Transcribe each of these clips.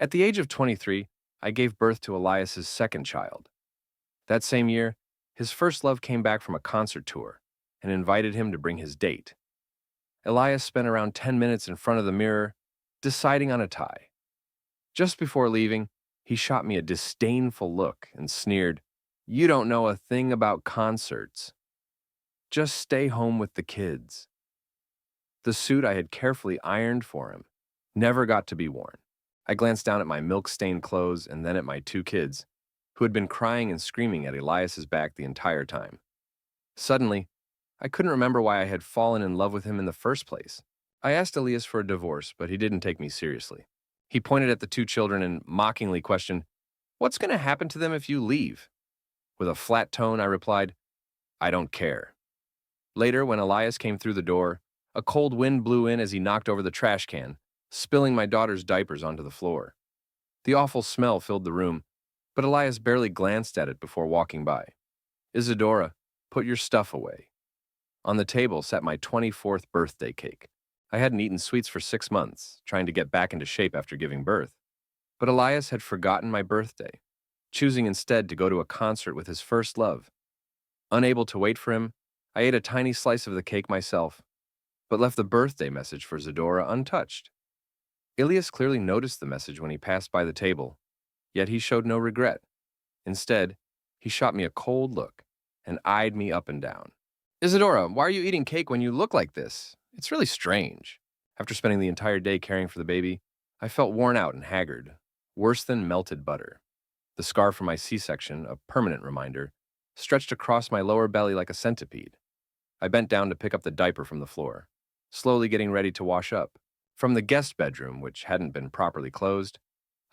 At the age of 23, I gave birth to Elias's second child. That same year, his first love came back from a concert tour and invited him to bring his date. Elias spent around 10 minutes in front of the mirror, deciding on a tie. Just before leaving, he shot me a disdainful look and sneered, "You don't know a thing about concerts. Just stay home with the kids." The suit I had carefully ironed for him never got to be worn. I glanced down at my milk-stained clothes and then at my two kids, who had been crying and screaming at Elias's back the entire time. Suddenly, I couldn't remember why I had fallen in love with him in the first place. I asked Elias for a divorce, but he didn't take me seriously. He pointed at the two children and mockingly questioned, "What's going to happen to them if you leave?" With a flat tone, I replied, "I don't care." Later, when Elias came through the door, a cold wind blew in as he knocked over the trash can, spilling my daughter's diapers onto the floor. The awful smell filled the room, but Elias barely glanced at it before walking by. "Isadora, put your stuff away." On the table sat my 24th birthday cake. I hadn't eaten sweets for 6 months, trying to get back into shape after giving birth. But Elias had forgotten my birthday, choosing instead to go to a concert with his first love. Unable to wait for him, I ate a tiny slice of the cake myself, but left the birthday message for Zadora untouched. Ilias clearly noticed the message when he passed by the table, yet he showed no regret. Instead, he shot me a cold look and eyed me up and down. "Isadora, why are you eating cake when you look like this? It's really strange." After spending the entire day caring for the baby, I felt worn out and haggard, worse than melted butter. The scar from my C-section, a permanent reminder, stretched across my lower belly like a centipede. I bent down to pick up the diaper from the floor, slowly getting ready to wash up. From the guest bedroom, which hadn't been properly closed,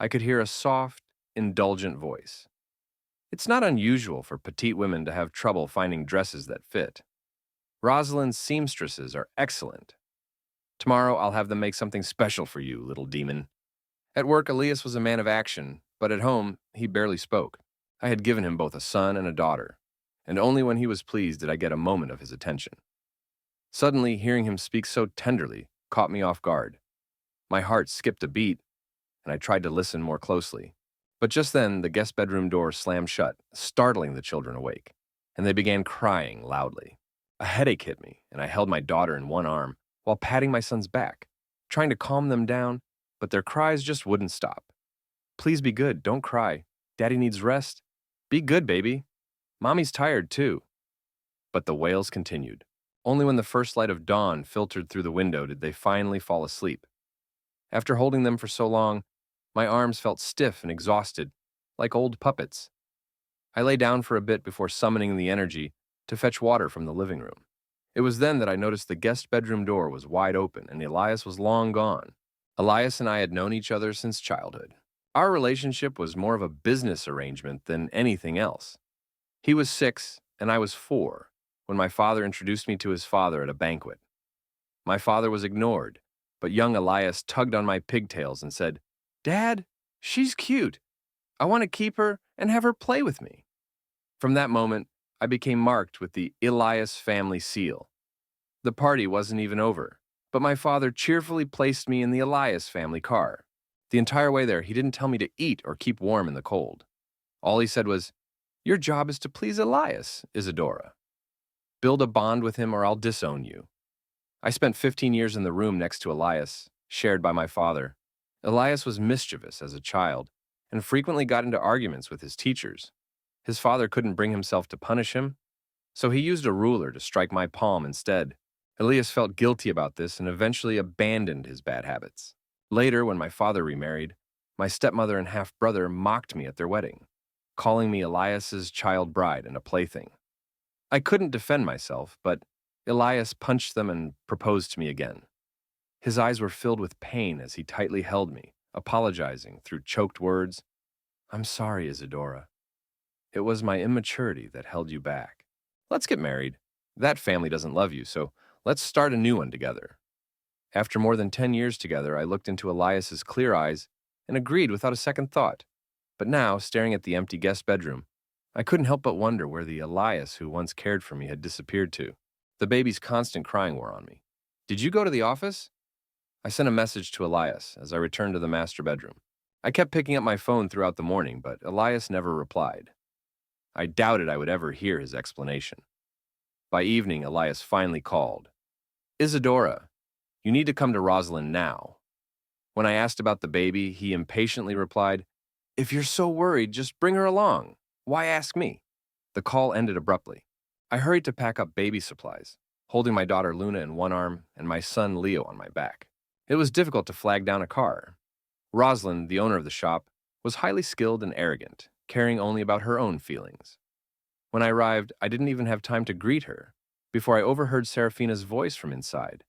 I could hear a soft, indulgent voice. It's not unusual for petite women to have trouble finding dresses that fit. Rosalind's seamstresses are excellent. Tomorrow I'll have them make something special for you, little demon. At work, Elias was a man of action, but at home, he barely spoke. I had given him both a son and a daughter, and only when he was pleased did I get a moment of his attention. Suddenly, hearing him speak so tenderly caught me off guard. My heart skipped a beat, and I tried to listen more closely. But just then, the guest bedroom door slammed shut, startling the children awake, and they began crying loudly. A headache hit me, and I held my daughter in one arm while patting my son's back, trying to calm them down, but their cries just wouldn't stop. "Please be good, don't cry. Daddy needs rest. Be good, baby. Mommy's tired, too." But the wails continued. Only when the first light of dawn filtered through the window did they finally fall asleep. After holding them for so long, my arms felt stiff and exhausted, like old puppets. I lay down for a bit before summoning the energy to fetch water from the living room. It was then that I noticed the guest bedroom door was wide open and Elias was long gone. Elias and I had known each other since childhood. Our relationship was more of a business arrangement than anything else. He was 6 and I was 4 when my father introduced me to his father at a banquet. My father was ignored, but young Elias tugged on my pigtails and said, "Dad, she's cute. I want to keep her and have her play with me." From that moment, I became marked with the Elias family seal. The party wasn't even over, but my father cheerfully placed me in the Elias family car. The entire way there, he didn't tell me to eat or keep warm in the cold. All he said was, "Your job is to please Elias, Isadora. Build a bond with him or I'll disown you." I spent 15 years in the room next to Elias, shared by my father. Elias was mischievous as a child and frequently got into arguments with his teachers. His father couldn't bring himself to punish him, so he used a ruler to strike my palm instead. Elias felt guilty about this and eventually abandoned his bad habits. Later, when my father remarried, my stepmother and half-brother mocked me at their wedding, calling me Elias's child bride and a plaything. I couldn't defend myself, but Elias punched them and proposed to me again. His eyes were filled with pain as he tightly held me, apologizing through choked words. "I'm sorry, Isadora. It was my immaturity that held you back. Let's get married. That family doesn't love you, so let's start a new one together." After more than 10 years together, I looked into Elias's clear eyes and agreed without a second thought. But now, staring at the empty guest bedroom, I couldn't help but wonder where the Elias who once cared for me had disappeared to. The baby's constant crying wore on me. "Did you go to the office?" I sent a message to Elias as I returned to the master bedroom. I kept picking up my phone throughout the morning, but Elias never replied. I doubted I would ever hear his explanation. By evening, Elias finally called. Isadora, you need to come to Rosalind now. When I asked about the baby, he impatiently replied, If you're so worried, just bring her along. Why ask me? The call ended abruptly. I hurried to pack up baby supplies, holding my daughter Luna in one arm and my son Leo on my back. It was difficult to flag down a car. Rosalind, the owner of the shop, was highly skilled and arrogant, caring only about her own feelings. When I arrived, I didn't even have time to greet her before I overheard Serafina's voice from inside.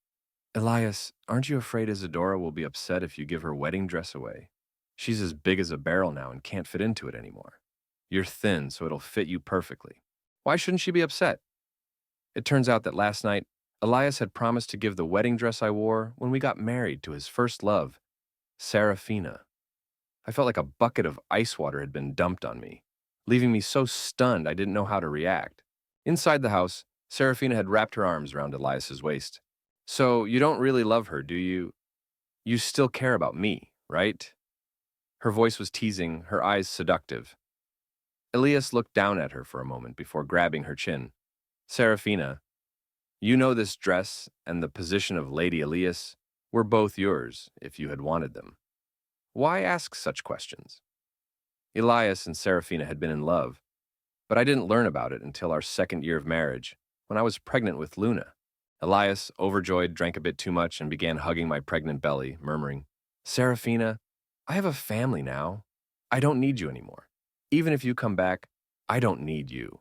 Elias, aren't you afraid Isadora will be upset if you give her wedding dress away? She's as big as a barrel now and can't fit into it anymore. You're thin, so it'll fit you perfectly. Why shouldn't she be upset? It turns out that last night, Elias had promised to give the wedding dress I wore when we got married to his first love, Serafina. I felt like a bucket of ice water had been dumped on me, leaving me so stunned I didn't know how to react. Inside the house, Serafina had wrapped her arms around Elias's waist. So you don't really love her, do you? You still care about me, right? Her voice was teasing, her eyes seductive. Elias looked down at her for a moment before grabbing her chin. Serafina, you know this dress and the position of Lady Elias were both yours if you had wanted them. Why ask such questions? Elias and Serafina had been in love, but I didn't learn about it until our second year of marriage, when I was pregnant with Luna. Elias, overjoyed, drank a bit too much and began hugging my pregnant belly, murmuring, Serafina, I have a family now. I don't need you anymore. Even if you come back, I don't need you.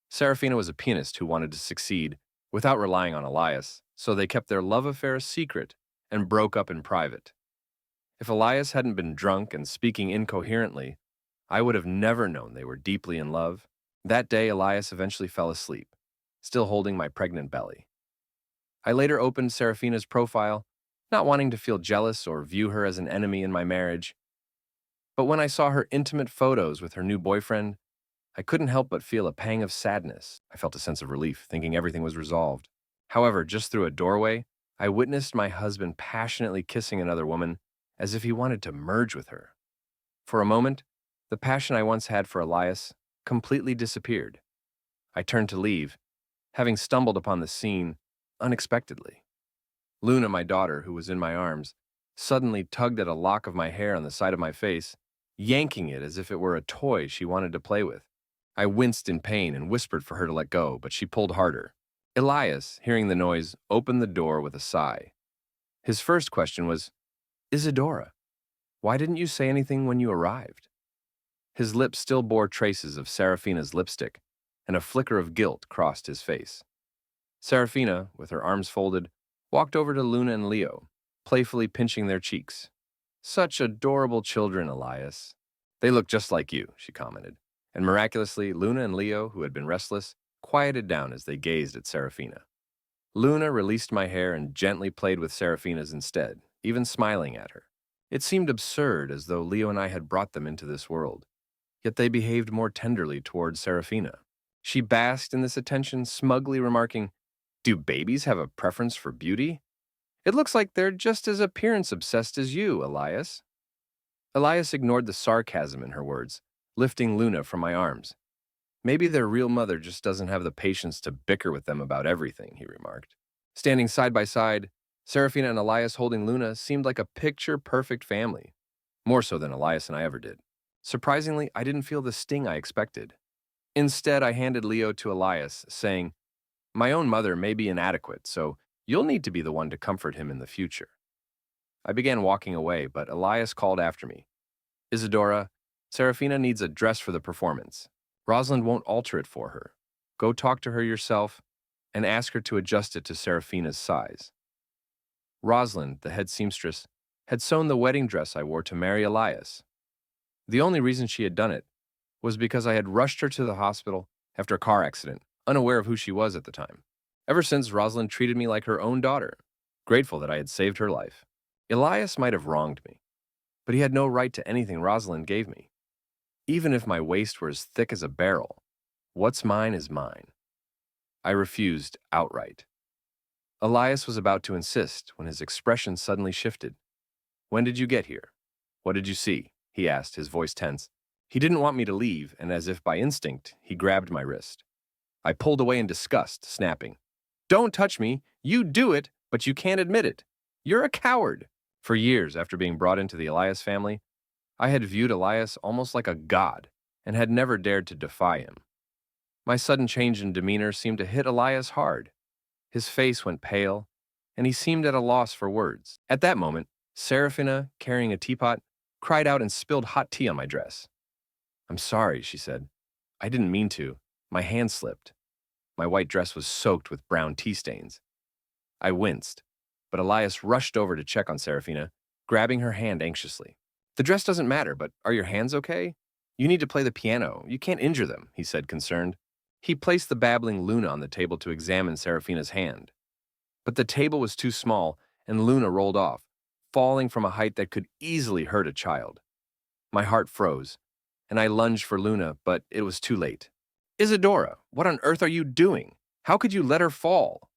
Serafina was a pianist who wanted to succeed without relying on Elias, so they kept their love affair a secret and broke up in private. If Elias hadn't been drunk and speaking incoherently, I would have never known they were deeply in love. That day, Elias eventually fell asleep, still holding my pregnant belly. I later opened Serafina's profile, not wanting to feel jealous or view her as an enemy in my marriage. But when I saw her intimate photos with her new boyfriend, I couldn't help but feel a pang of sadness. I felt a sense of relief, thinking everything was resolved. However, just through a doorway, I witnessed my husband passionately kissing another woman as if he wanted to merge with her. For a moment, the passion I once had for Elias completely disappeared. I turned to leave, having stumbled upon the scene unexpectedly. Luna, my daughter, who was in my arms, suddenly tugged at a lock of my hair on the side of my face, yanking it as if it were a toy she wanted to play with. I winced in pain and whispered for her to let go, but she pulled harder. Elias, hearing the noise, opened the door with a sigh. His first question was, Isadora, why didn't you say anything when you arrived? His lips still bore traces of Serafina's lipstick, and a flicker of guilt crossed his face. Serafina, with her arms folded, walked over to Luna and Leo, playfully pinching their cheeks. Such adorable children, Elias. They look just like you, she commented. And miraculously, Luna and Leo, who had been restless, quieted down as they gazed at Serafina. Luna released my hair and gently played with Serafina's instead, even smiling at her. It seemed absurd, as though Leo and I had brought them into this world. Yet they behaved more tenderly toward Serafina. She basked in this attention, smugly remarking, Do babies have a preference for beauty? It looks like they're just as appearance-obsessed as you, Elias. Elias ignored the sarcasm in her words, lifting Luna from my arms. Maybe their real mother just doesn't have the patience to bicker with them about everything, he remarked. Standing side by side, Serafina and Elias holding Luna seemed like a picture-perfect family, more so than Elias and I ever did. Surprisingly, I didn't feel the sting I expected. Instead, I handed Leo to Elias, saying, My own mother may be inadequate, so you'll need to be the one to comfort him in the future. I began walking away, but Elias called after me. Isadora, Serafina needs a dress for the performance. Rosalind won't alter it for her. Go talk to her yourself and ask her to adjust it to Serafina's size. Rosalind, the head seamstress, had sewn the wedding dress I wore to marry Elias. The only reason she had done it was because I had rushed her to the hospital after a car accident, unaware of who she was at the time. Ever since, Rosalind treated me like her own daughter, grateful that I had saved her life. Elias might have wronged me, but he had no right to anything Rosalind gave me. Even if my waist were as thick as a barrel, what's mine is mine. I refused outright. Elias was about to insist when his expression suddenly shifted. When did you get here? What did you see? he asked, his voice tense. He didn't want me to leave, and as if by instinct, he grabbed my wrist. I pulled away in disgust, snapping, "Don't touch me! You do it, but you can't admit it. You're a coward." For years after being brought into the Elias family, I had viewed Elias almost like a god and had never dared to defy him. My sudden change in demeanor seemed to hit Elias hard. His face went pale, and he seemed at a loss for words. At that moment, Serafina, carrying a teapot, cried out and spilled hot tea on my dress. "I'm sorry," she said. "I didn't mean to. My hand slipped." My white dress was soaked with brown tea stains. I winced, but Elias rushed over to check on Serafina, grabbing her hand anxiously. "The dress doesn't matter, but are your hands okay? You need to play the piano. You can't injure them," he said, concerned. He placed the babbling Luna on the table to examine Serafina's hand. But the table was too small, and Luna rolled off, falling from a height that could easily hurt a child. My heart froze, and I lunged for Luna, but it was too late. "Isadora, what on earth are you doing? How could you let her fall?"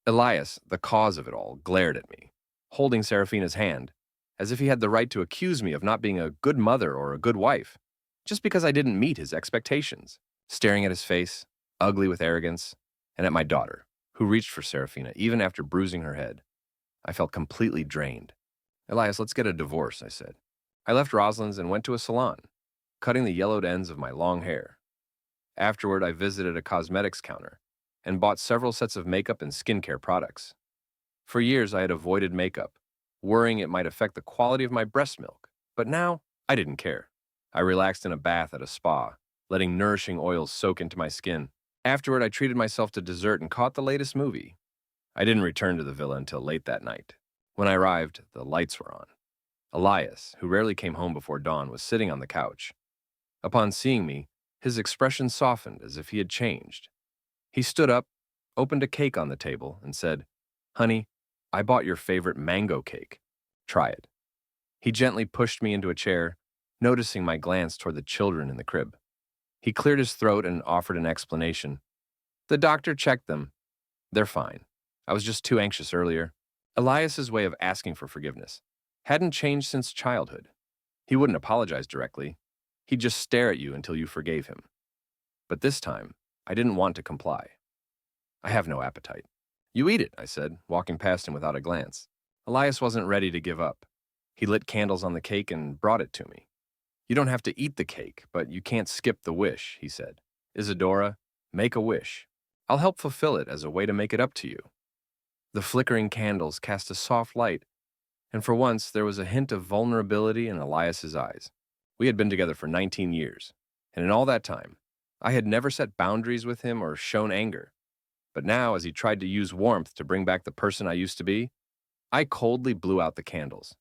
Elias, the cause of it all, glared at me, holding Serafina's hand, as if he had the right to accuse me of not being a good mother or a good wife, just because I didn't meet his expectations. Staring at his face, ugly with arrogance, and at my daughter, who reached for Serafina even after bruising her head, I felt completely drained. "Elias, let's get a divorce," I said. I left Rosalind's and went to a salon, cutting the yellowed ends of my long hair. Afterward, I visited a cosmetics counter and bought several sets of makeup and skincare products. For years, I had avoided makeup, worrying it might affect the quality of my breast milk, but now I didn't care. I relaxed in a bath at a spa, letting nourishing oils soak into my skin. Afterward, I treated myself to dessert and caught the latest movie. I didn't return to the villa until late that night. When I arrived, the lights were on. Elias, who rarely came home before dawn, was sitting on the couch. Upon seeing me, his expression softened as if he had changed. He stood up, opened a cake on the table, and said, "Honey, I bought your favorite mango cake. Try it." He gently pushed me into a chair, noticing my glance toward the children in the crib. He cleared his throat and offered an explanation. "The doctor checked them. They're fine. I was just too anxious earlier." Elias's way of asking for forgiveness hadn't changed since childhood. He wouldn't apologize directly. He'd just stare at you until you forgave him. But this time, I didn't want to comply. "I have no appetite." "You eat it," I said, walking past him without a glance. Elias wasn't ready to give up. He lit candles on the cake and brought it to me. "You don't have to eat the cake, but you can't skip the wish," he said. "Isadora, make a wish. I'll help fulfill it as a way to make it up to you." The flickering candles cast a soft light, and for once there was a hint of vulnerability in Elias's eyes. We had been together for 19 years, and in all that time, I had never set boundaries with him or shown anger. But now, as he tried to use warmth to bring back the person I used to be, I coldly blew out the candles.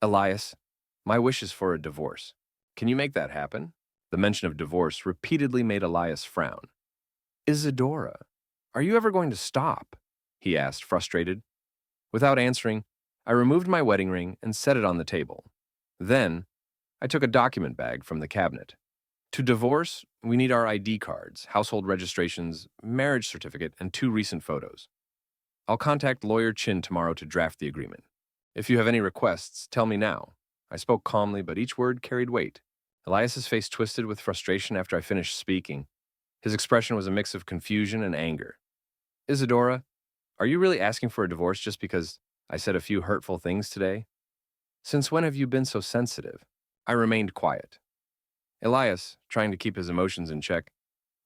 "Elias, my wish is for a divorce. Can you make that happen?" The mention of divorce repeatedly made Elias frown. "Isadora, are you ever going to stop?" he asked, frustrated. Without answering, I removed my wedding ring and set it on the table. Then, I took a document bag from the cabinet. To divorce, we need our ID cards, household registrations, marriage certificate, and 2 recent photos. I'll contact lawyer Chin tomorrow to draft the agreement. If you have any requests, tell me now. I spoke calmly, but each word carried weight. Elias's face twisted with frustration after I finished speaking. His expression was a mix of confusion and anger. "Isadora, are you really asking for a divorce just because I said a few hurtful things today? Since when have you been so sensitive?" I remained quiet. Elias, trying to keep his emotions in check,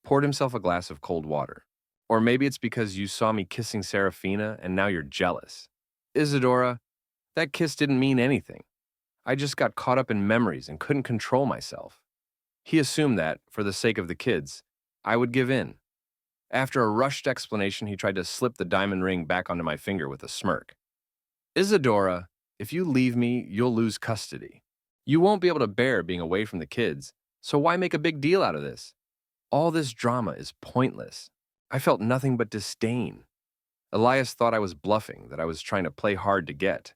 poured himself a glass of cold water. "Or maybe it's because you saw me kissing Serafina and now you're jealous. Isadora, that kiss didn't mean anything. I just got caught up in memories and couldn't control myself." He assumed that, for the sake of the kids, I would give in. After a rushed explanation, he tried to slip the diamond ring back onto my finger with a smirk. "Isadora, if you leave me, you'll lose custody. You won't be able to bear being away from the kids, so why make a big deal out of this? All this drama is pointless." I felt nothing but disdain. Elias thought I was bluffing, that I was trying to play hard to get.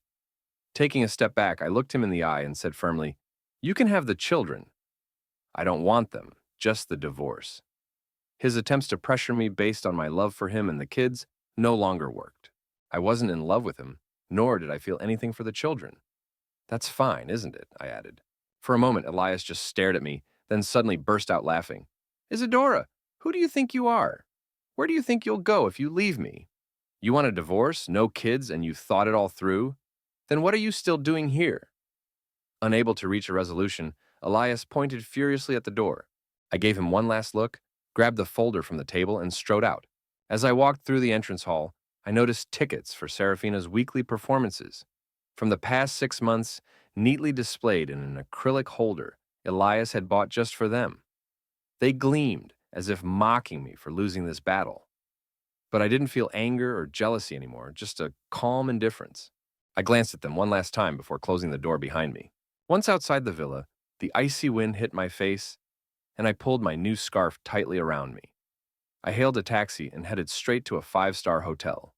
Taking a step back, I looked him in the eye and said firmly, "You can have the children. I don't want them, just the divorce." His attempts to pressure me based on my love for him and the kids no longer worked. I wasn't in love with him, nor did I feel anything for the children. "That's fine, isn't it?" I added. For a moment, Elias just stared at me, then suddenly burst out laughing. Isadora, who do you think you are? Where do you think you'll go if you leave me? You want a divorce, no kids, and you thought it all through? Then what are you still doing here? Unable to reach a resolution, Elias pointed furiously at the door. I gave him one last look, grabbed the folder from the table, and strode out. As I walked through the entrance hall, I noticed tickets for Serafina's weekly performances. From the past 6 months, neatly displayed in an acrylic holder Elias had bought just for them. They gleamed, as if mocking me for losing this battle. But I didn't feel anger or jealousy anymore, just a calm indifference. I glanced at them one last time before closing the door behind me. Once outside the villa, the icy wind hit my face, and I pulled my new scarf tightly around me. I hailed a taxi and headed straight to a 5-star hotel.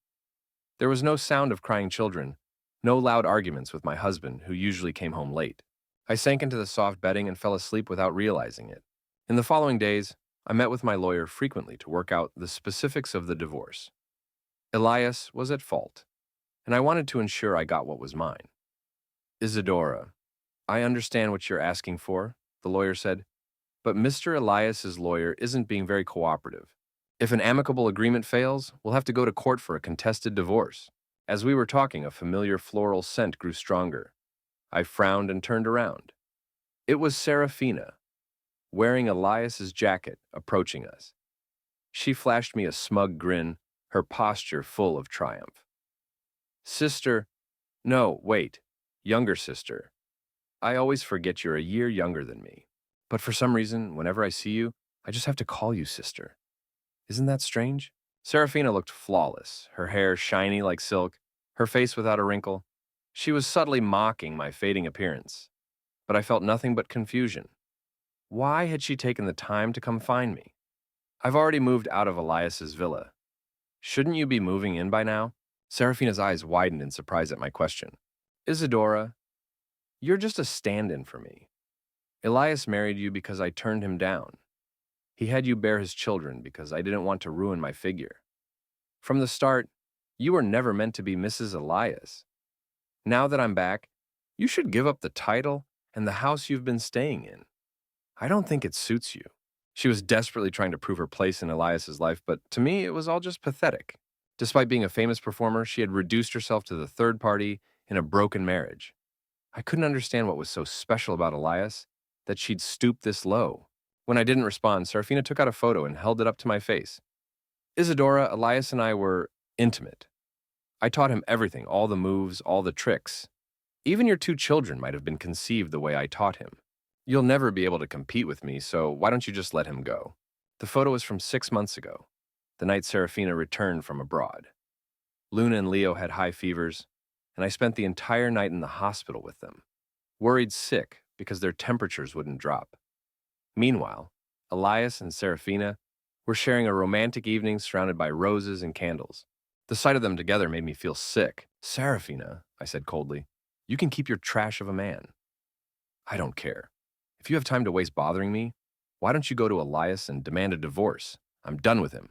There was no sound of crying children, no loud arguments with my husband, who usually came home late. I sank into the soft bedding and fell asleep without realizing it. In the following days, I met with my lawyer frequently to work out the specifics of the divorce. Elias was at fault, and I wanted to ensure I got what was mine. Isadora, I understand what you're asking for, the lawyer said, but Mr. Elias's lawyer isn't being very cooperative. If an amicable agreement fails, we'll have to go to court for a contested divorce. As we were talking, a familiar floral scent grew stronger. I frowned and turned around. It was Serafina, wearing Elias's jacket, approaching us. She flashed me a smug grin, her posture full of triumph. Sister, no, wait, younger sister. I always forget you're a year younger than me. But for some reason, whenever I see you, I just have to call you sister. Isn't that strange? Serafina looked flawless, her hair shiny like silk, her face without a wrinkle. She was subtly mocking my fading appearance, but I felt nothing but confusion. Why had she taken the time to come find me? I've already moved out of Elias's villa. Shouldn't you be moving in by now? Serafina's eyes widened in surprise at my question. Isadora, you're just a stand-in for me. Elias married you because I turned him down. He had you bear his children because I didn't want to ruin my figure. From the start, you were never meant to be Mrs. Elias. Now that I'm back, you should give up the title and the house you've been staying in. I don't think it suits you. She was desperately trying to prove her place in Elias's life, but to me, it was all just pathetic. Despite being a famous performer, she had reduced herself to the third party in a broken marriage. I couldn't understand what was so special about Elias that she'd stoop this low. When I didn't respond, Serafina took out a photo and held it up to my face. Isadora, Elias and I were intimate. I taught him everything, all the moves, all the tricks. Even your 2 children might have been conceived the way I taught him. You'll never be able to compete with me, so why don't you just let him go? The photo is from 6 months ago, the night Serafina returned from abroad. Luna and Leo had high fevers, and I spent the entire night in the hospital with them, worried sick because their temperatures wouldn't drop. Meanwhile, Elias and Serafina were sharing a romantic evening surrounded by roses and candles. The sight of them together made me feel sick. Serafina, I said coldly, you can keep your trash of a man. I don't care. If you have time to waste bothering me, why don't you go to Elias and demand a divorce? I'm done with him.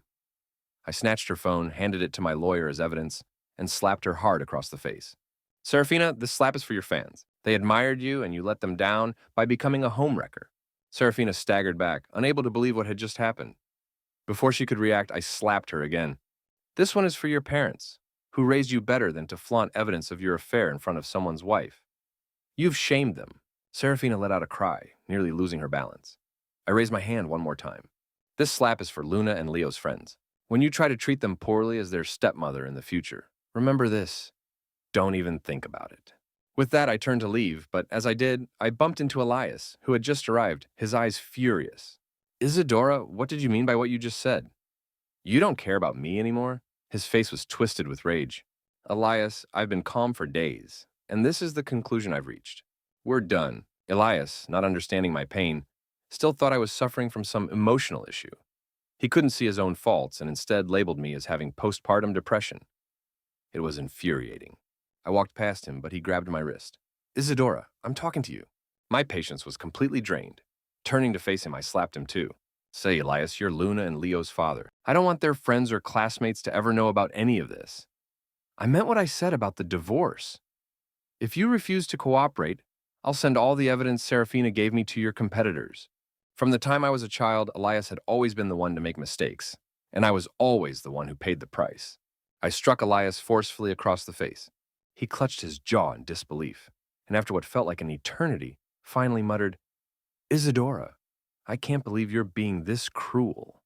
I snatched her phone, handed it to my lawyer as evidence, and slapped her hard across the face. Serafina, this slap is for your fans. They admired you and you let them down by becoming a homewrecker. Serafina staggered back, unable to believe what had just happened. Before she could react, I slapped her again. This one is for your parents, who raised you better than to flaunt evidence of your affair in front of someone's wife. You've shamed them. Serafina let out a cry, nearly losing her balance. I raised my hand one more time. This slap is for Luna and Leo's friends. When you try to treat them poorly as their stepmother in the future, remember this. Don't even think about it. With that, I turned to leave, but as I did, I bumped into Elias, who had just arrived, his eyes furious. Isadora, what did you mean by what you just said? You don't care about me anymore? His face was twisted with rage. Elias, I've been calm for days, and this is the conclusion I've reached. We're done. Elias, not understanding my pain, still thought I was suffering from some emotional issue. He couldn't see his own faults and instead labeled me as having postpartum depression. It was infuriating. I walked past him, but he grabbed my wrist. Isadora, I'm talking to you. My patience was completely drained. Turning to face him, I slapped him too. Say, Elias, you're Luna and Leo's father. I don't want their friends or classmates to ever know about any of this. I meant what I said about the divorce. If you refuse to cooperate, I'll send all the evidence Serafina gave me to your competitors. From the time I was a child, Elias had always been the one to make mistakes, and I was always the one who paid the price. I struck Elias forcefully across the face. He clutched his jaw in disbelief, and after what felt like an eternity, finally muttered, Isadora, I can't believe you're being this cruel.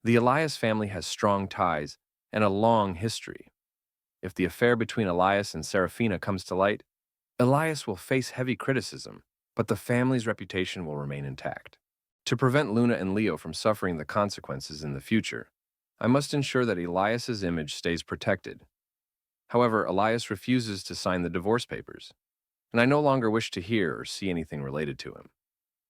The Elias family has strong ties and a long history. If the affair between Elias and Serafina comes to light, Elias will face heavy criticism, but the family's reputation will remain intact. To prevent Luna and Leo from suffering the consequences in the future, I must ensure that Elias's image stays protected. However, Elias refuses to sign the divorce papers, and I no longer wish to hear or see anything related to him.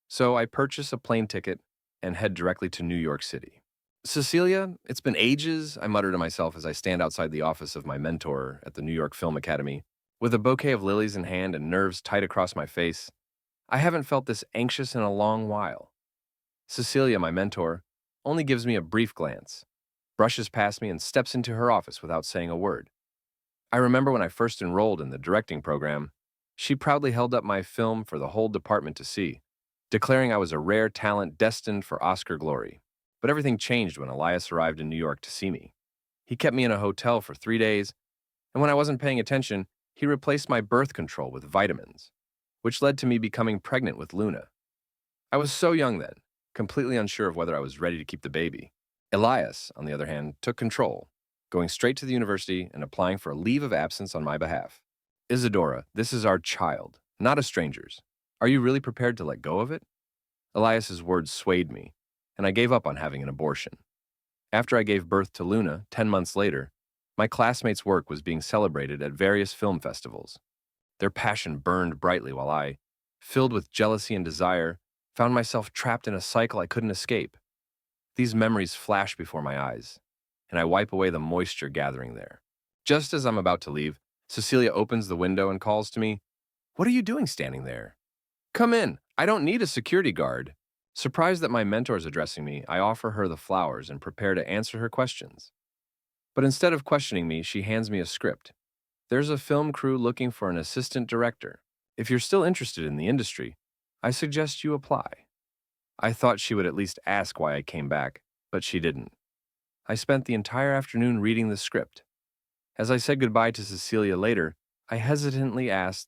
So I purchase a plane ticket and head directly to New York City. Cecilia, it's been ages, I mutter to myself as I stand outside the office of my mentor at the New York Film Academy. With a bouquet of lilies in hand and nerves tight across my face, I haven't felt this anxious in a long while. Cecilia, my mentor, only gives me a brief glance, brushes past me, and steps into her office without saying a word. I remember when I first enrolled in the directing program, she proudly held up my film for the whole department to see, declaring I was a rare talent destined for Oscar glory. But everything changed when Elias arrived in New York to see me. He kept me in a hotel for 3 days, and when I wasn't paying attention, he replaced my birth control with vitamins, which led to me becoming pregnant with Luna. I was so young then, completely unsure of whether I was ready to keep the baby. Elias, on the other hand, took control, going straight to the university and applying for a leave of absence on my behalf. Isadora, this is our child, not a stranger's. Are you really prepared to let go of it? Elias's words swayed me, and I gave up on having an abortion. After I gave birth to Luna, 10 months later, my classmates' work was being celebrated at various film festivals. Their passion burned brightly while I, filled with jealousy and desire, found myself trapped in a cycle I couldn't escape. These memories flash before my eyes, and I wipe away the moisture gathering there. Just as I'm about to leave, Cecilia opens the window and calls to me, What are you doing standing there? Come in. I don't need a security guard. Surprised that my mentor is addressing me, I offer her the flowers and prepare to answer her questions. But instead of questioning me, she hands me a script. There's a film crew looking for an assistant director. If you're still interested in the industry, I suggest you apply. I thought she would at least ask why I came back, but she didn't. I spent the entire afternoon reading the script. As I said goodbye to Cecilia later, I hesitantly asked,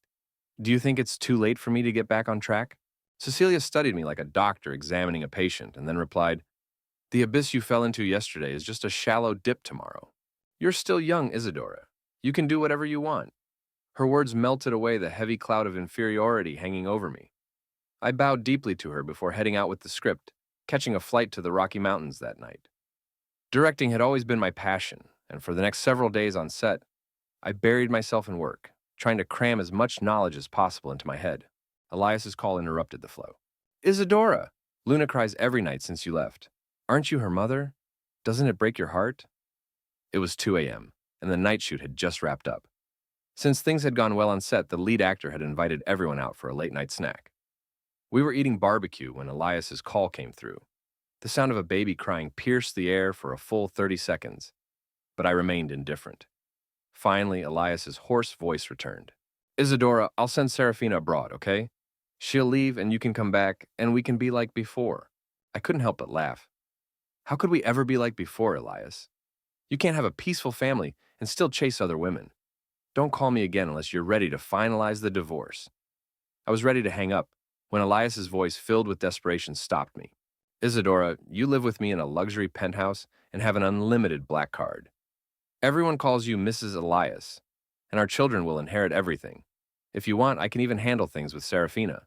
Do you think it's too late for me to get back on track? Cecilia studied me like a doctor examining a patient and then replied, The abyss you fell into yesterday is just a shallow dip tomorrow. You're still young, Isadora. You can do whatever you want. Her words melted away the heavy cloud of inferiority hanging over me. I bowed deeply to her before heading out with the script, catching a flight to the Rocky Mountains that night. Directing had always been my passion, and for the next several days on set, I buried myself in work, trying to cram as much knowledge as possible into my head. Elias's call interrupted the flow. Isadora! Luna cries every night since you left. Aren't you her mother? Doesn't it break your heart? It was 2 a.m., and the night shoot had just wrapped up. Since things had gone well on set, the lead actor had invited everyone out for a late-night snack. We were eating barbecue when Elias's call came through. The sound of a baby crying pierced the air for a full 30 seconds, but I remained indifferent. Finally, Elias's hoarse voice returned. Isadora, I'll send Serafina abroad, okay? She'll leave and you can come back, and we can be like before. I couldn't help but laugh. How could we ever be like before, Elias? You can't have a peaceful family and still chase other women. Don't call me again unless you're ready to finalize the divorce. I was ready to hang up when Elias's voice, filled with desperation, stopped me. Isadora, you live with me in a luxury penthouse and have an unlimited black card. Everyone calls you Mrs. Elias, and our children will inherit everything. If you want, I can even handle things with Serafina.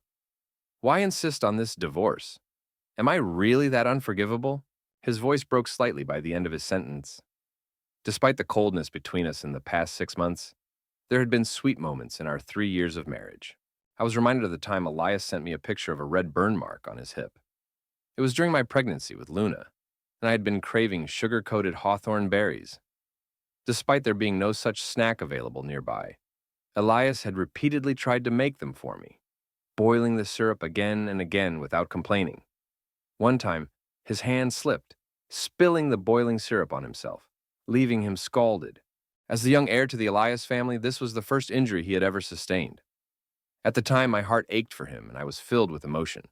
Why insist on this divorce? Am I really that unforgivable? His voice broke slightly by the end of his sentence. Despite the coldness between us in the past 6 months, there had been sweet moments in our 3 years of marriage. I was reminded of the time Elias sent me a picture of a red burn mark on his hip. It was during my pregnancy with Luna, and I had been craving sugar-coated hawthorn berries. Despite there being no such snack available nearby, Elias had repeatedly tried to make them for me, boiling the syrup again and again without complaining. One time, his hand slipped, spilling the boiling syrup on himself, leaving him scalded. As the young heir to the Elias family, this was the first injury he had ever sustained. At the time, my heart ached for him and I was filled with emotion.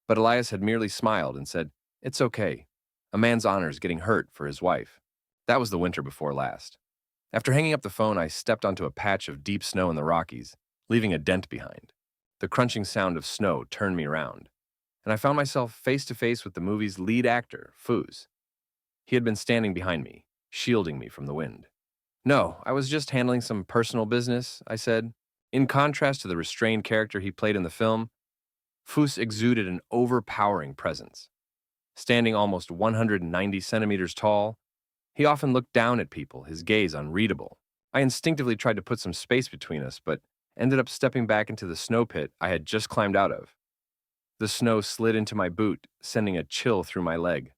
But Elias had merely smiled and said, "It's okay. A man's honor is getting hurt for his wife." That was the winter before last. After hanging up the phone, I stepped onto a patch of deep snow in the Rockies, leaving a dent behind. The crunching sound of snow turned me around, and I found myself face to face with the movie's lead actor, Foos. He had been standing behind me, shielding me from the wind. "No, I was just handling some personal business," I said. In contrast to the restrained character he played in the film, Foos exuded an overpowering presence. Standing almost 190 centimeters tall, he often looked down at people, his gaze unreadable. I instinctively tried to put some space between us, but ended up stepping back into the snow pit I had just climbed out of. The snow slid into my boot, sending a chill through my leg.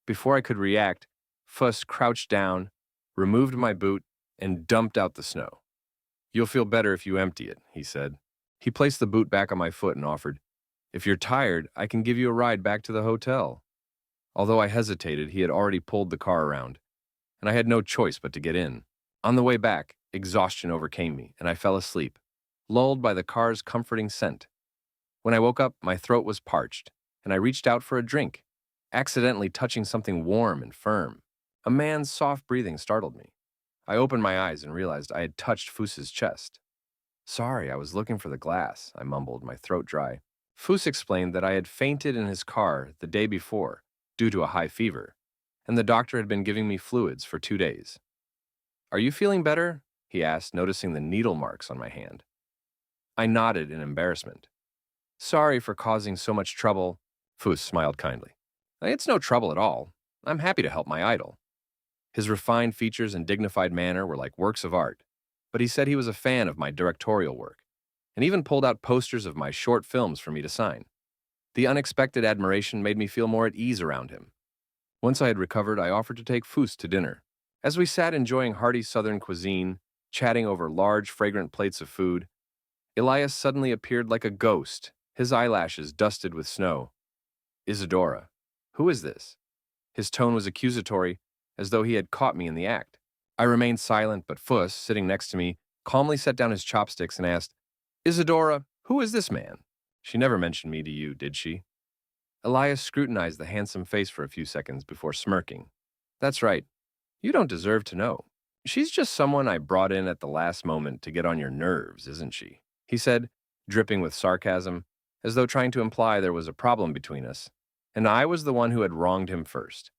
Before I could react, Fuss crouched down, removed my boot, and dumped out the snow. "You'll feel better if you empty it," he said. He placed the boot back on my foot and offered, "If you're tired, I can give you a ride back to the hotel." Although I hesitated, he had already pulled the car around, and I had no choice but to get in. On the way back, exhaustion overcame me, and I fell asleep, lulled by the car's comforting scent. When I woke up, my throat was parched, and I reached out for a drink, accidentally touching something warm and firm. A man's soft breathing startled me. I opened my eyes and realized I had touched Foos's chest. "Sorry, I was looking for the glass," I mumbled, my throat dry. Foos explained that I had fainted in his car the day before due to a high fever, and the doctor had been giving me fluids for 2 days. "Are you feeling better?" he asked, noticing the needle marks on my hand. I nodded in embarrassment. "Sorry for causing so much trouble." Foos smiled kindly. "It's no trouble at all. I'm happy to help my idol." His refined features and dignified manner were like works of art, but he said he was a fan of my directorial work, and even pulled out posters of my short films for me to sign. The unexpected admiration made me feel more at ease around him. Once I had recovered, I offered to take Foos to dinner. As we sat enjoying hearty southern cuisine, chatting over large, fragrant plates of food, Elias suddenly appeared like a ghost, his eyelashes dusted with snow. "Isadora, who is this?" His tone was accusatory, as though he had caught me in the act. I remained silent, but Foos, sitting next to me, calmly set down his chopsticks and asked, "Isadora, who is this man? She never mentioned me to you, did she?" Elias scrutinized the handsome face for a few seconds before smirking. "That's right. You don't deserve to know. She's just someone I brought in at the last moment to get on your nerves, isn't she?" he said, dripping with sarcasm, as though trying to imply there was a problem between us, and I was the one who had wronged him first.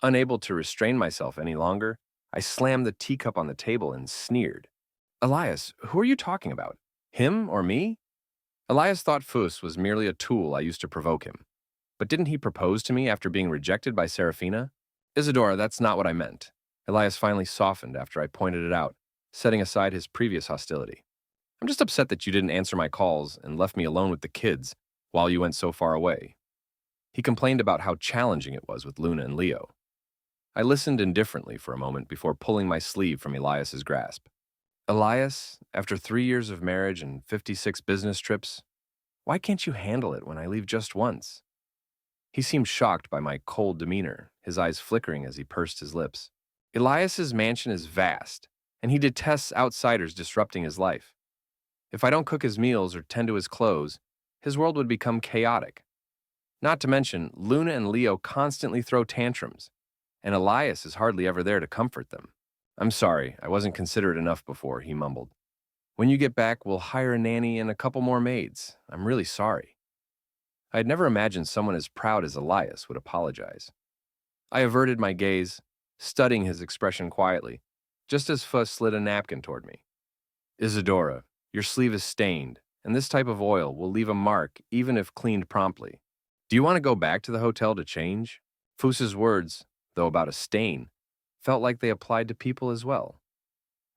Unable to restrain myself any longer, I slammed the teacup on the table and sneered. "Elias, who are you talking about? Him or me?" Elias thought Foos was merely a tool I used to provoke him. But didn't he propose to me after being rejected by Serafina? "Isadora, that's not what I meant." Elias finally softened after I pointed it out, setting aside his previous hostility. "I'm just upset that you didn't answer my calls and left me alone with the kids while you went so far away." He complained about how challenging it was with Luna and Leo. I listened indifferently for a moment before pulling my sleeve from Elias's grasp. "Elias, after 3 years of marriage and 56 business trips, why can't you handle it when I leave just once?" He seemed shocked by my cold demeanor, his eyes flickering as he pursed his lips. "Elias's mansion is vast, and he detests outsiders disrupting his life. If I don't cook his meals or tend to his clothes, his world would become chaotic. Not to mention, Luna and Leo constantly throw tantrums, and Elias is hardly ever there to comfort them." "I'm sorry, I wasn't considerate enough before," he mumbled. "When you get back, we'll hire a nanny and a couple more maids. I'm really sorry." I had never imagined someone as proud as Elias would apologize. I averted my gaze, studying his expression quietly, just as Fuss slid a napkin toward me. "Isadora, your sleeve is stained, and this type of oil will leave a mark even if cleaned promptly. Do you want to go back to the hotel to change?" Fuss's words, though about a stain, felt like they applied to people as well.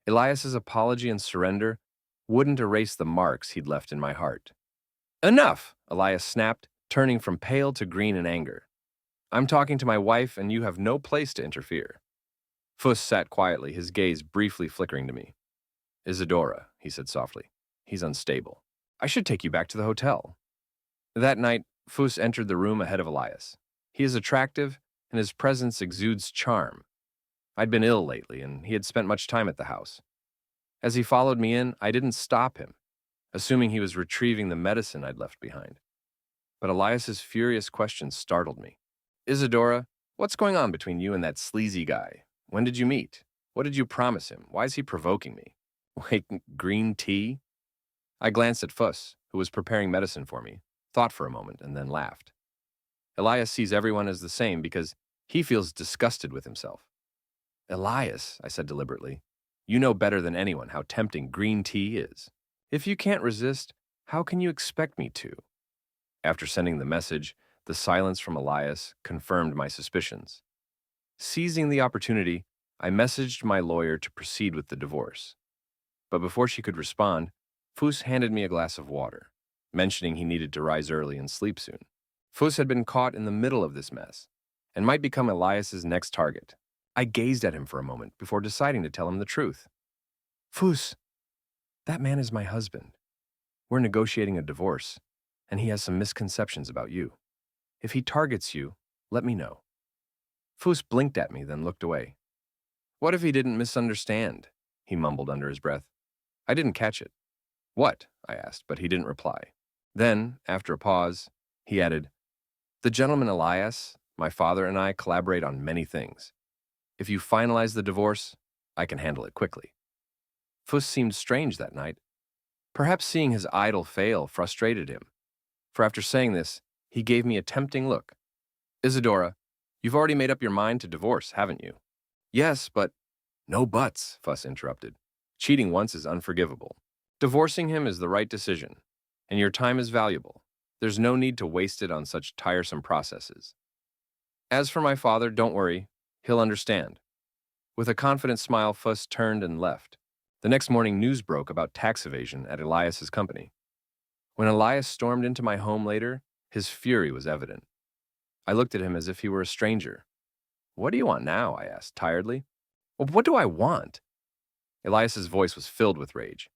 Elias's apology and surrender wouldn't erase the marks he'd left in my heart. "Enough!" Elias snapped, turning from pale to green in anger. "I'm talking to my wife, and you have no place to interfere." Fuss sat quietly, his gaze briefly flickering to me. "Isadora," he said softly. "He's unstable. I should take you back to the hotel." That night, Fuss entered the room ahead of Elias. He is attractive, and his presence exudes charm. I'd been ill lately, and he had spent much time at the house. As he followed me in, I didn't stop him. assuming he was retrieving the medicine I'd left behind. But Elias's furious questions startled me. Isadora, what's going on between you and that sleazy guy? When did you meet? What did you promise him? Why is he provoking me? Wait, green tea? I glanced at Fuss, who was preparing medicine for me, thought for a moment, and then laughed. Elias sees everyone as the same because he feels disgusted with himself. Elias, I said deliberately, you know better than anyone how tempting green tea is. If you can't resist, how can you expect me to? After sending the message, the silence from Elias confirmed my suspicions. Seizing the opportunity, I messaged my lawyer to proceed with the divorce. But before she could respond, Fuss handed me a glass of water, mentioning he needed to rise early and sleep soon. Fuss had been caught in the middle of this mess and might become Elias's next target. I gazed at him for a moment before deciding to tell him the truth. Fuss, that man is my husband. We're negotiating a divorce, and he has some misconceptions about you. If he targets you, let me know. Fuss blinked at me, then looked away. What if he didn't misunderstand? He mumbled under his breath. I didn't catch it. What? I asked, but he didn't reply. Then, after a pause, he added, the gentleman Elias, my father, and I collaborate on many things. If you finalize the divorce, I can handle it quickly. Fuss seemed strange that night. Perhaps seeing his idol fail frustrated him, for after saying this, he gave me a tempting look. Isadora, you've already made up your mind to divorce, haven't you? Yes, but… No buts, Fuss interrupted. Cheating once is unforgivable. Divorcing him is the right decision, and your time is valuable. There's no need to waste it on such tiresome processes. As for my father, don't worry, he'll understand. With a confident smile, Fuss turned and left. The next morning, news broke about tax evasion at Elias's company. When Elias stormed into my home later, his fury was evident. I looked at him as if he were a stranger. What do you want now? I asked, tiredly. Well, what do I want? Elias's voice was filled with rage.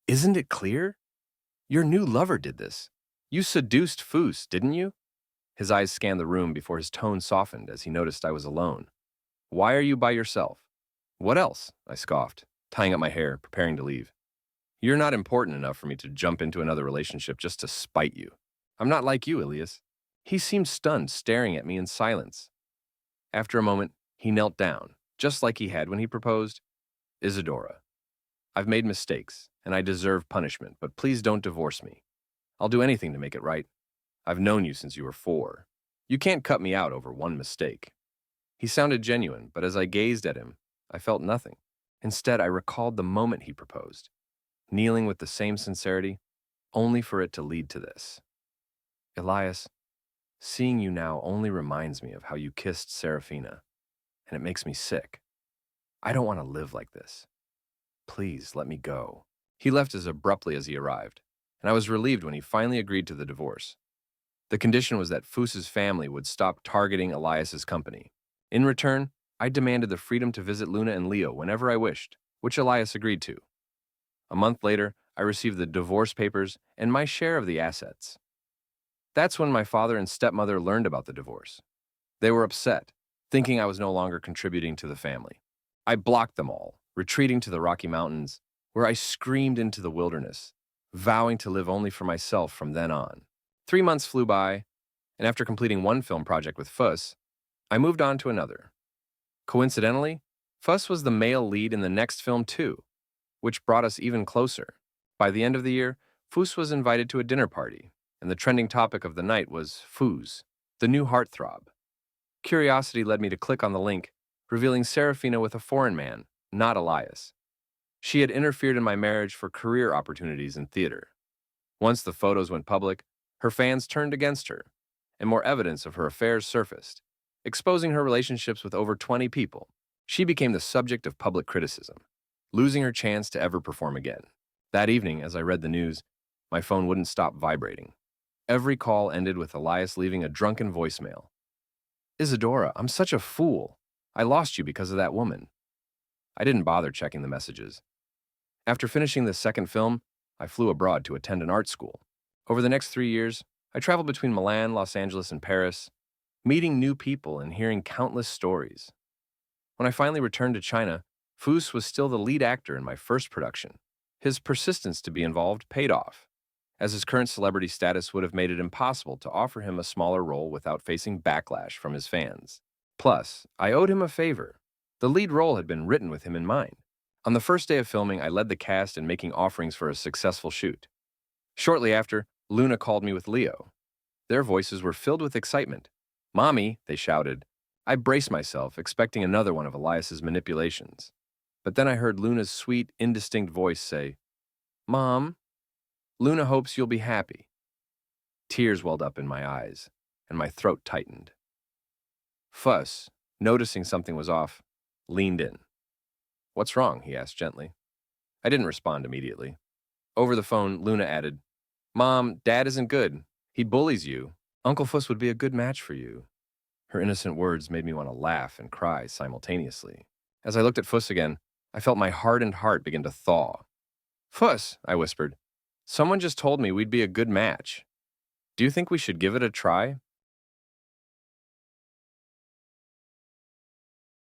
Isn't it clear? Your new lover did this. You seduced Fuss, didn't you? His eyes scanned the room before his tone softened as he noticed I was alone. Why are you by yourself? What else? I scoffed, tying up my hair, preparing to leave. You're not important enough for me to jump into another relationship just to spite you. I'm not like you, Elias. He seemed stunned, staring at me in silence. After a moment, he knelt down, just like he had when he proposed. Isadora, I've made mistakes, and I deserve punishment, but please don't divorce me. I'll do anything to make it right. I've known you since you were 4. You can't cut me out over one mistake. He sounded genuine, but as I gazed at him, I felt nothing. Instead, I recalled the moment he proposed, kneeling with the same sincerity, only for it to lead to this. Elias, seeing you now only reminds me of how you kissed Serafina, and it makes me sick. I don't want to live like this. Please let me go. He left as abruptly as he arrived, and I was relieved when he finally agreed to the divorce. The condition was that Fuss's family would stop targeting Elias's company. In return, I demanded the freedom to visit Luna and Leo whenever I wished, which Elias agreed to. A month later, I received the divorce papers and my share of the assets. That's when my father and stepmother learned about the divorce. They were upset, thinking I was no longer contributing to the family. I blocked them all, retreating to the Rocky Mountains, where I screamed into the wilderness, vowing to live only for myself from then on. 3 months flew by, and after completing one film project with Fuss, I moved on to another. Coincidentally, Fuss was the male lead in the next film too, which brought us even closer. By the end of the year, Fuss was invited to a dinner party, and the trending topic of the night was Foos, the new heartthrob. Curiosity led me to click on the link, revealing Serafina with a foreign man, not Elias. She had interfered in my marriage for career opportunities in theater. Once the photos went public, her fans turned against her, and more evidence of her affairs surfaced, exposing her relationships with over 20 people. She became the subject of public criticism, losing her chance to ever perform again. That evening, as I read the news, my phone wouldn't stop vibrating. Every call ended with Elias leaving a drunken voicemail. Isadora, I'm such a fool. I lost you because of that woman. I didn't bother checking the messages. After finishing the second film, I flew abroad to attend an art school. Over the next 3 years, I traveled between Milan, Los Angeles, and Paris, meeting new people and hearing countless stories. When I finally returned to China, Fuss was still the lead actor in my first production. His persistence to be involved paid off, as his current celebrity status would have made it impossible to offer him a smaller role without facing backlash from his fans. Plus, I owed him a favor. The lead role had been written with him in mind. On the first day of filming, I led the cast in making offerings for a successful shoot. Shortly after, Luna called me with Leo. Their voices were filled with excitement. "Mommy," they shouted. I braced myself, expecting another one of Elias's manipulations. But then I heard Luna's sweet, indistinct voice say, "Mom, Luna hopes you'll be happy." Tears welled up in my eyes, and my throat tightened. Fuss, noticing something was off, leaned in. "What's wrong?" he asked gently. I didn't respond immediately. Over the phone, Luna added, "Mom, Dad isn't good. He bullies you. Uncle Fuss would be a good match for you." Her innocent words made me want to laugh and cry simultaneously. As I looked at Fuss again, I felt my hardened heart begin to thaw. "Fuss," I whispered, "someone just told me we'd be a good match. Do you think we should give it a try?"